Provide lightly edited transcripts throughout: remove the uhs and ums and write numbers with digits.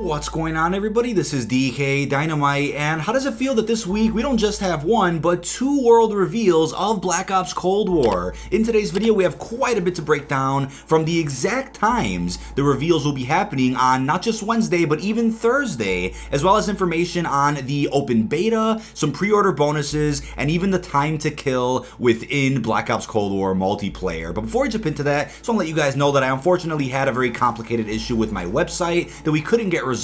What's going on, everybody? This is dkdynamite, and how does it feel that this week we don't just have one, but two world reveals of Black Ops Cold War? In today's video, we have quite a bit to break down, from the exact times the reveals will be happening on not just Wednesday, but even Thursday, as well as information on the open beta, some pre-order bonuses, and even the time to kill within Black Ops Cold War multiplayer. But before I jump into that, I just want to let you guys know that I unfortunately had a very complicated issue with my website that we couldn't get resolved,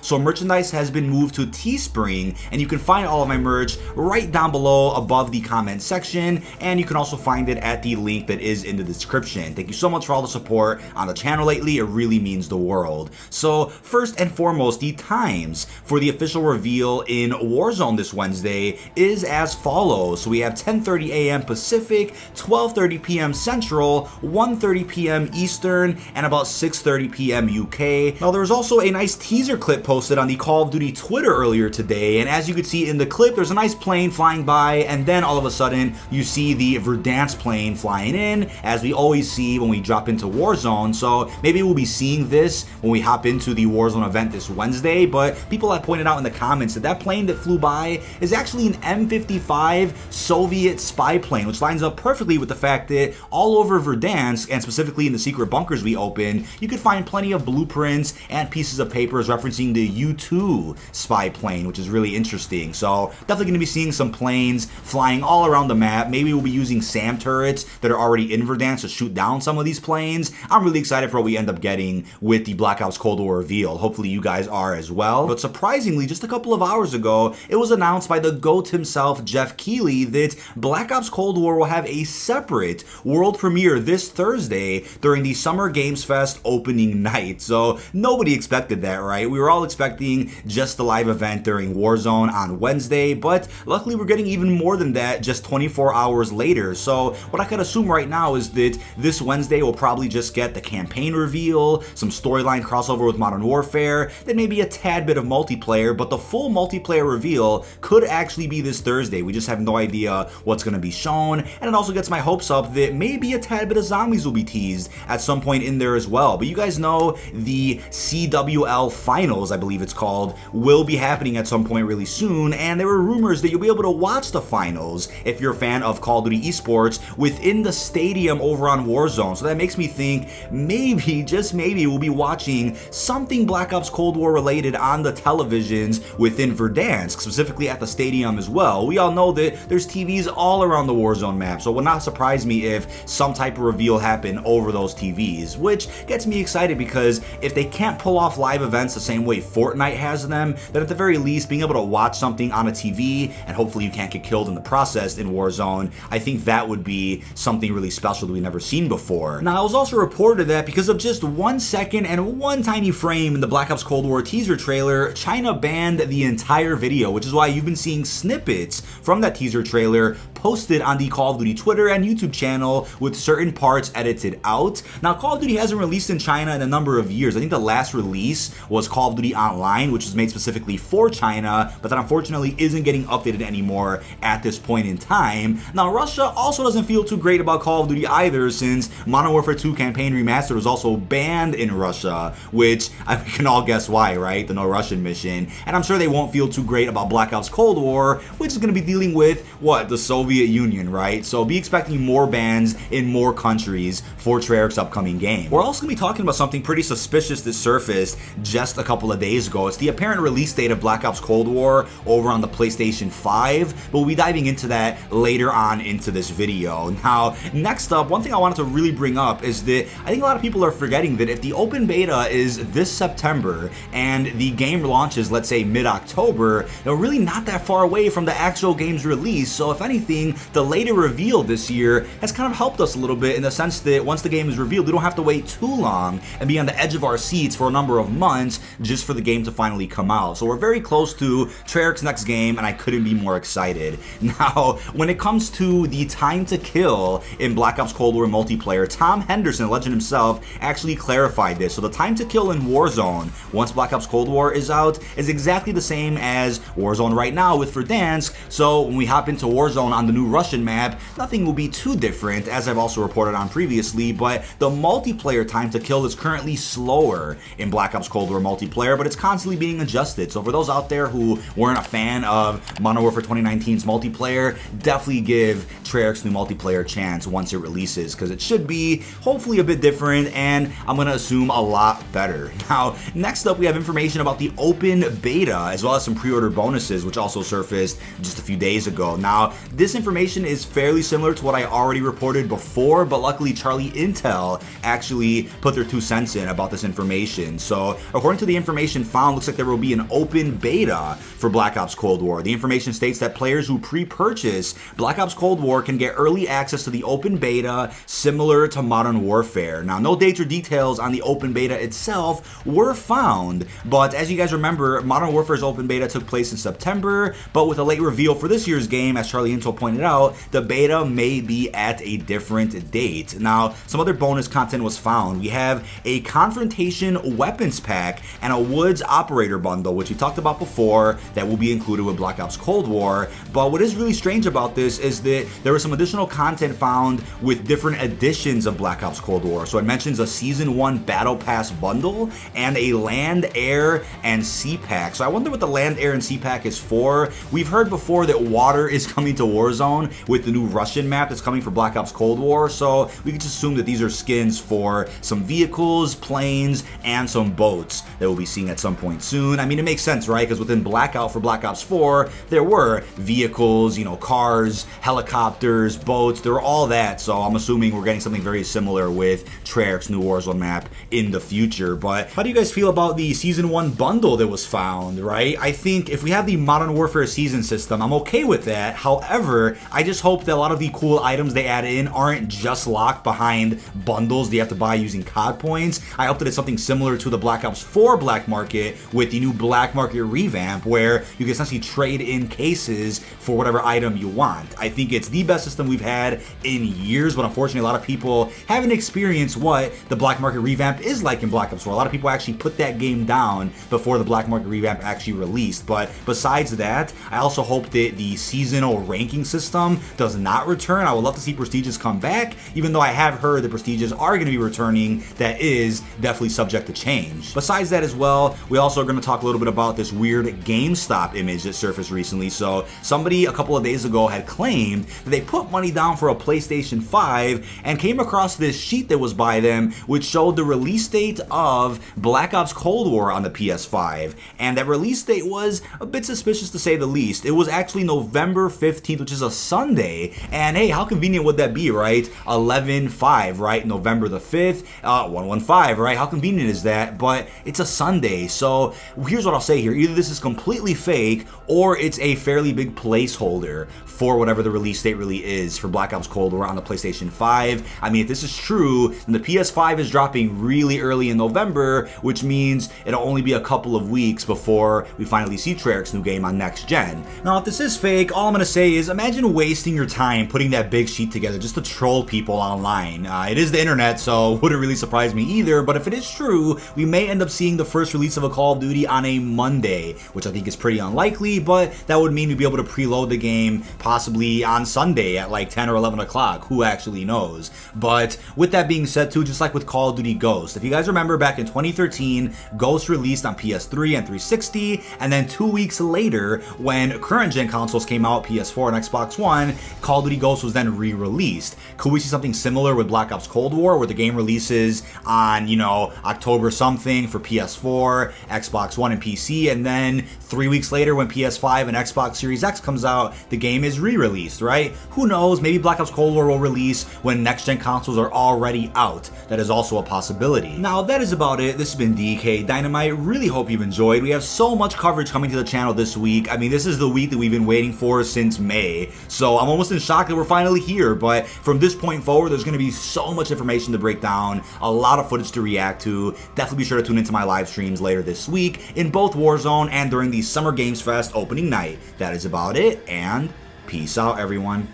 so merchandise has been moved to Teespring, and you can find all of my merch right down below above the comment section, and you can also find it at the link that is in the description. Thank you so much for all the support on the channel lately. It really means the world. So first and foremost, the times for the official reveal in Warzone this Wednesday is as follows. So we have 10:30 a.m. Pacific, 12:30 p.m. Central, 1:30 p.m. Eastern, and about 6:30 p.m. UK. Now there was also a nice teaser clip posted on the Call of Duty Twitter earlier today, and as you can see in the clip, there's a nice plane flying by, and then all of a sudden you see the Verdansk plane flying in, as we always see when we drop into Warzone. So maybe we'll be seeing this when we hop into the Warzone event this Wednesday, but people have pointed out in the comments that that plane that flew by is actually an M55 Soviet spy plane, which lines up perfectly with the fact that all over Verdansk, and specifically in the secret bunkers we opened, you could find plenty of blueprints and pieces of papers referencing the U-2 spy plane, which is really interesting. So definitely going to be seeing some planes flying all around the map. Maybe we'll be using SAM turrets that are already in Verdansk to shoot down some of these planes. I'm really excited for what we end up getting with the Black Ops Cold War reveal. Hopefully you guys are as well. But surprisingly, just a couple of hours ago, it was announced by the GOAT himself, Jeff Keighley, that Black Ops Cold War will have a separate world premiere this Thursday during the Summer Games Fest opening night. So nobody expected that, right? We were all expecting just the live event during Warzone on Wednesday, but luckily we're getting even more than that just 24 hours later. So what I could assume right now is that this Wednesday we'll probably just get the campaign reveal, some storyline crossover with Modern Warfare, then maybe a tad bit of multiplayer, but the full multiplayer reveal could actually be this Thursday. We just have no idea what's going to be shown, and it also gets my hopes up that maybe a tad bit of zombies will be teased at some point in there as well. But you guys know the CWL Finals, I believe it's called, will be happening at some point really soon, and there were rumors that you'll be able to watch the finals if you're a fan of Call of Duty esports within the stadium over on Warzone. So that makes me think maybe, just maybe, we'll be watching something Black Ops Cold War related on the televisions within Verdansk, specifically at the stadium as well. We all know that there's TVs all around the Warzone map, so it would not surprise me if some type of reveal happened over those TVs, which gets me excited because if they can't pull off live events the same way Fortnite has them, then at the very least being able to watch something on a TV, and hopefully you can't get killed in the process in Warzone, I think that would be something really special that we've never seen before. Now it was also reported that because of just 1 second and one tiny frame in the Black Ops Cold War teaser trailer, China banned the entire video, which is why you've been seeing snippets from that teaser trailer posted on the Call of Duty Twitter and YouTube channel with certain parts edited out. Now Call of Duty hasn't released in China in a number of years. I think the last release was Call of Duty Online, which was made specifically for China, but that unfortunately isn't getting updated anymore at this point in time. Now Russia also doesn't feel too great about Call of Duty either, since Modern Warfare 2 Campaign Remastered was also banned in Russia, which I can all guess why, right? The No Russian mission. And I'm sure they won't feel too great about Black Ops Cold War, which is going to be dealing with, what, the Soviet Union, right? So be expecting more bans in more countries for Treyarch's upcoming game. We're also going to be talking about something pretty suspicious that surfaced just a couple of days ago. It's the apparent release date of Black Ops Cold War over on the PlayStation 5, but we'll be diving into that later on into this video. Now, next up, one thing I wanted to really bring up is that I think a lot of people are forgetting that if the open beta is this September and the game launches, let's say mid-October, they're really not that far away from the actual game's release. So if anything, the later reveal this year has kind of helped us a little bit in the sense that once the game is revealed, we don't have to wait too long and be on the edge of our seats for a number of months just for the game to finally come out. So we're very close to Treyarch's next game, and I couldn't be more excited. Now, when it comes to the time to kill in Black Ops Cold War multiplayer, Tom Henderson, legend himself, actually clarified this. So the time to kill in Warzone, once Black Ops Cold War is out, is exactly the same as Warzone right now with Verdansk. So when we hop into Warzone on the new Russian map, nothing will be too different, as I've also reported on previously, but the multiplayer time to kill is currently slower in Black Ops Cold War multiplayer, but it's constantly being adjusted. So for those out there who weren't a fan of Modern Warfare 2019's multiplayer, definitely give Treyarch's new multiplayer a chance once it releases, because it should be hopefully a bit different, and I'm gonna assume a lot better. Now, next up we have information about the open beta, as well as some pre-order bonuses, which also surfaced just a few days ago. Now, this information is fairly similar to what I already reported before, but luckily Charlie Intel actually put their 2 cents in about this information. So, according to the information found, looks like there will be an open beta for Black Ops Cold War. The information states that players who pre-purchase Black Ops Cold War can get early access to the open beta, similar to Modern Warfare. Now, no dates or details on the open beta itself were found, but as you guys remember, Modern Warfare's open beta took place in September, but with a late reveal for this year's game, as Charlie Intel pointed out, the beta may be at a different date. Now, some other bonus content was found. We have a Confrontation weapons pack and a Woods operator bundle, which we talked about before, that will be included with Black Ops Cold War. But what is really strange about this is that there was some additional content found with different editions of Black Ops Cold War. So it mentions a Season 1 Battle Pass bundle and a Land, Air, and Sea pack. So I wonder what the Land, Air, and Sea pack is for. We've heard before that water is coming to Warzone with the new Russian map that's coming for Black Ops Cold War, so we can just assume that these are skins for some vehicles, planes, and some boats that we'll be seeing at some point soon. I mean, it makes sense, right? Because within Blackout for Black Ops 4, there were vehicles, you know, cars, helicopters, boats, there were all that, so I'm assuming we're getting something very similar with Treyarch's new Warzone map in the future. But how do you guys feel about the Season 1 bundle that was found, right? I think if we have the Modern Warfare season system, I'm okay with that. However, I just hope that a lot of the cool items they add in aren't just locked behind bundles that you have to buy using COD points. I hope that it's something similar to the Black Ops 4 Black Market with the new Black Market revamp, where you can essentially trade in cases for whatever item you want. I think it's the best system we've had in years, but unfortunately a lot of people haven't experienced what the Black Market revamp is like in Black Ops 4. A lot of people actually put that game down before the Black Market revamp actually released. But besides that, I also hope that the seasonal ranking system does not return. I would love to see Prestiges come back, even though I have heard that Prestiges are going to be returning. That is definitely subject to change. Besides that as well, we also are going to talk a little bit about this weird Gamestop image that surfaced recently. So somebody a couple of days ago had claimed that they put money down for a PlayStation 5 and came across this sheet that was by them, which showed the release date of Black Ops Cold War on the PS5. And that release date was a bit suspicious to say the least. It was actually November 15th, which is a Sunday. And hey, how convenient would that be, right? 11/5, right? November the 5th, 115, right? How convenient is that? But it's a Sunday. So here's what I'll say here. Either this is completely fake or it's a fairly big placeholder for whatever the release date really is for Black Ops Cold War on the PlayStation 5. I mean, if this is true, then the PS5 is dropping really early in November, which means it'll only be a couple of weeks before we finally see Treyarch's new game on next gen. Now, if this is fake, all I'm gonna say is imagine wasting your time putting that big sheet together just to troll people online. It is the internet, so wouldn't really surprise me either, but if it is true, we may end up seeing the first release of a Call of Duty on a Monday, which I think is pretty unlikely, but that would mean we'd be able to preload the game possibly on Sunday at like 10 or 11 o'clock, who actually knows. But with that being said too, just like with Call of Duty Ghost, if you guys remember back in 2013, Ghost released on PS3 and 360, and then 2 weeks later, when current gen consoles came out, PS4 and Xbox One, Call of Duty Ghost was then re-released. Could we see something similar with Black Ops Cold War, where the game releases on, you know, October something for PS4, Xbox One, and PC, and then 3 weeks later when PS5 and Xbox Series X comes out, the game is re-released, right? Who knows, maybe Black Ops Cold War will release when next-gen consoles are already out. That is also a possibility. Now, that is about it. This has been dkdynamite. Really hope you've enjoyed. We have so much coverage coming to the channel this week. I mean, this is the week that we've been waiting for since May, so I'm almost in shock that we're finally here, but from this point forward, there's going to be so much information to break down, a lot of footage to react to. Definitely be sure to tune into my live streams later this week in both Warzone and during the Summer Games Fest opening night. That is about it, and peace out, everyone.